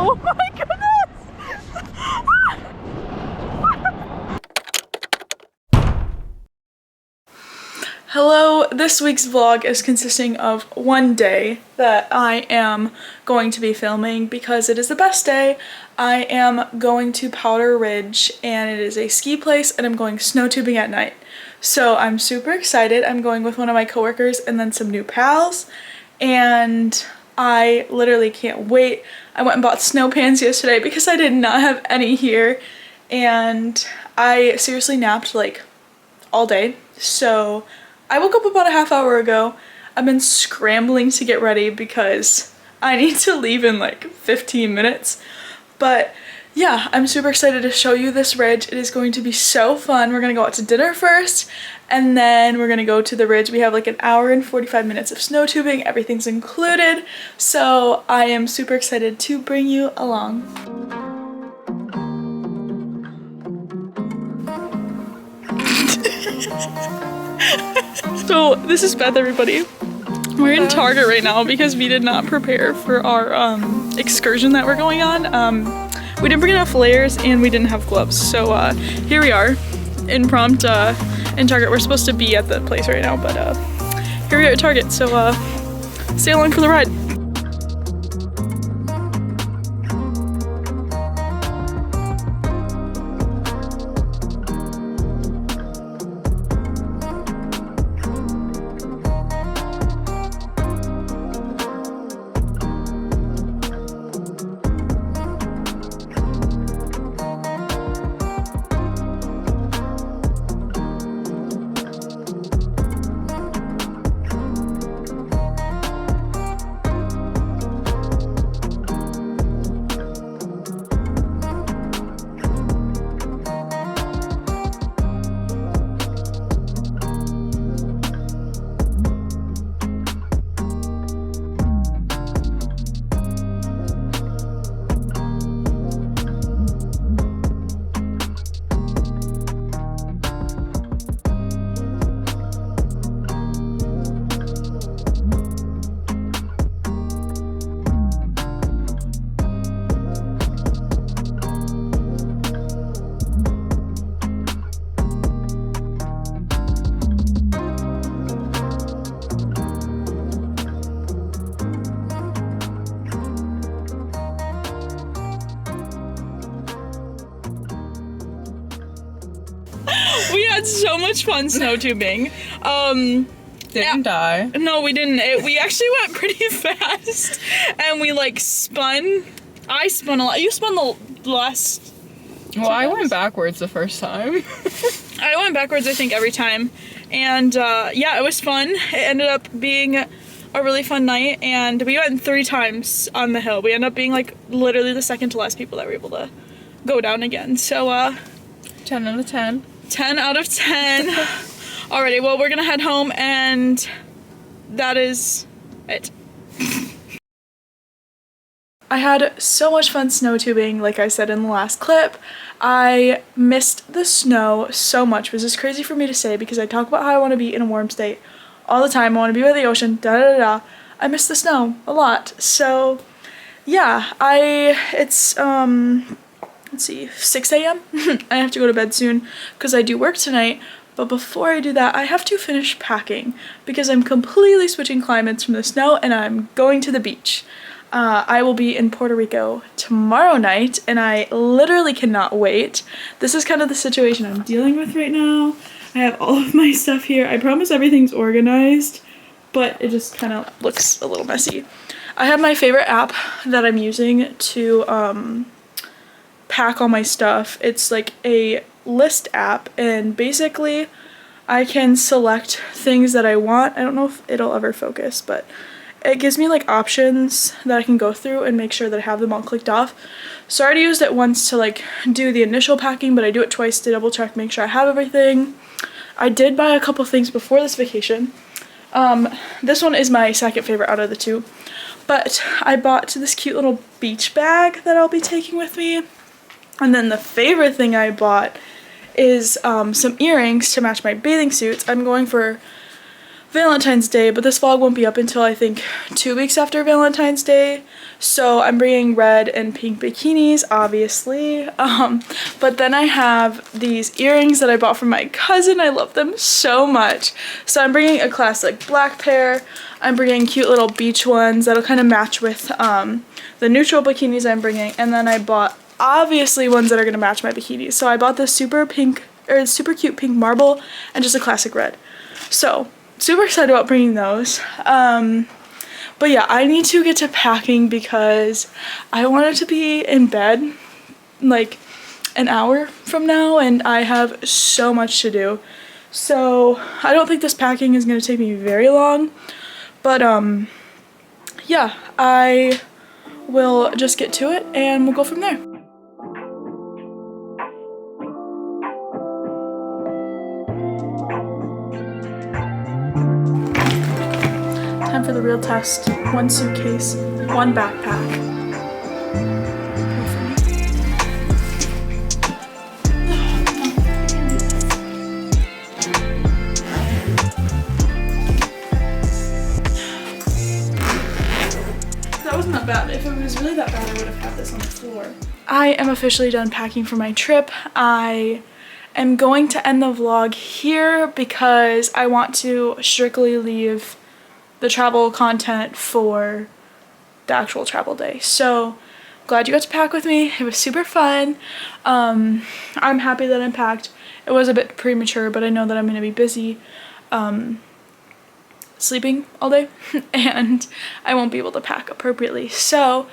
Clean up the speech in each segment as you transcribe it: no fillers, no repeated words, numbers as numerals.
Oh my goodness! Hello, this week's vlog is consisting of one day that I am going to be filming because it is the best day. I am going to Powder Ridge and it is a ski place and I'm going snow tubing at night. So I'm super excited. I'm going with one of my coworkers and then some new pals and I literally can't wait. I went and bought snow pants yesterday because I did not have any here and I seriously napped like all day. So I woke up about a half hour ago. I've been scrambling to get ready because I need to leave in like 15 minutes. But yeah, I'm super excited to show you this ridge. It is going to be so fun. We're gonna go out to dinner first and then we're gonna go to the ridge. We have like an hour and 45 minutes of snow tubing. Everything's included. So I am super excited to bring you along. So this is Beth, everybody. We're in Target right now because we did not prepare for our excursion that we're going on. We didn't bring enough layers and we didn't have gloves. So here we are, impromptu in Target. We're supposed to be at the place right now, but here we are at Target. So stay along for the ride. We had so much fun snow tubing. Didn't die. No, we didn't. We actually went pretty fast and we like spun. I spun a lot. You spun the last. Well, I went backwards the first time. I went backwards, I think, every time. And yeah, it was fun. It ended up being a really fun night and we went 3 times on the hill. We ended up being like literally the second to last people that were able to go down again. So 10 out of 10. 10 out of 10. Alrighty, well, we're gonna head home and that is it. I had so much fun snow tubing, like I said in the last clip. I missed the snow so much, which is crazy for me to say because I talk about how I want to be in a warm state all the time. I want to be by the ocean, da da da. I miss the snow a lot. So yeah, it's let's see, 6 a.m. I have to go to bed soon because I do work tonight. But before I do that, I have to finish packing because I'm completely switching climates from the snow and I'm going to the beach. I will be in Puerto Rico tomorrow night and I literally cannot wait. This is kind of the situation I'm dealing with right now. I have all of my stuff here. I promise everything's organized, but it just kind of looks a little messy. I have my favorite app that I'm using to pack all my stuff. It's like a list app and basically I can select things that I want. I don't know if it'll ever focus, but it gives me like options that I can go through and make sure that I have them all clicked off. So I already used it once to like do the initial packing, but I do it twice to double check, make sure I have everything. I did buy a couple things before this vacation. This one is my second favorite out of the 2, but I bought this cute little beach bag that I'll be taking with me. And then the favorite thing I bought is some earrings to match my bathing suits. I'm going for Valentine's Day, but this vlog won't be up until I think 2 weeks after Valentine's Day. So I'm bringing red and pink bikinis, obviously. But then I have these earrings that I bought from my cousin. I love them so much. So I'm bringing a classic black pair. I'm bringing cute little beach ones that'll kind of match with the neutral bikinis I'm bringing. And then I bought obviously ones that are gonna match my bikinis. So I bought this super cute pink marble and just a classic red. So super excited about bringing those. But yeah, I need to get to packing because I wanted to be in bed like an hour from now and I have so much to do. So I don't think this packing is going to take me very long. But yeah, I will just get to it and we'll go from there. Time for the real test. 1 suitcase, 1 backpack. That wasn't that bad. If it was really that bad, I would have had this on the floor. I am officially done packing for my trip. I am going to end the vlog here because I want to strictly leave the travel content for the actual travel day. So glad you got to pack with me. It was super fun. I'm happy that I'm packed. It was a bit premature, but I know that I'm going to be busy sleeping all day and I won't be able to pack appropriately. So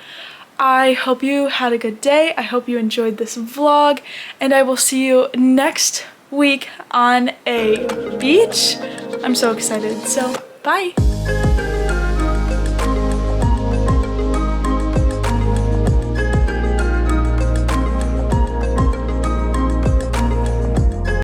I hope you had a good day. I hope you enjoyed this vlog and I will see you next week on a beach. I'm so excited. So bye.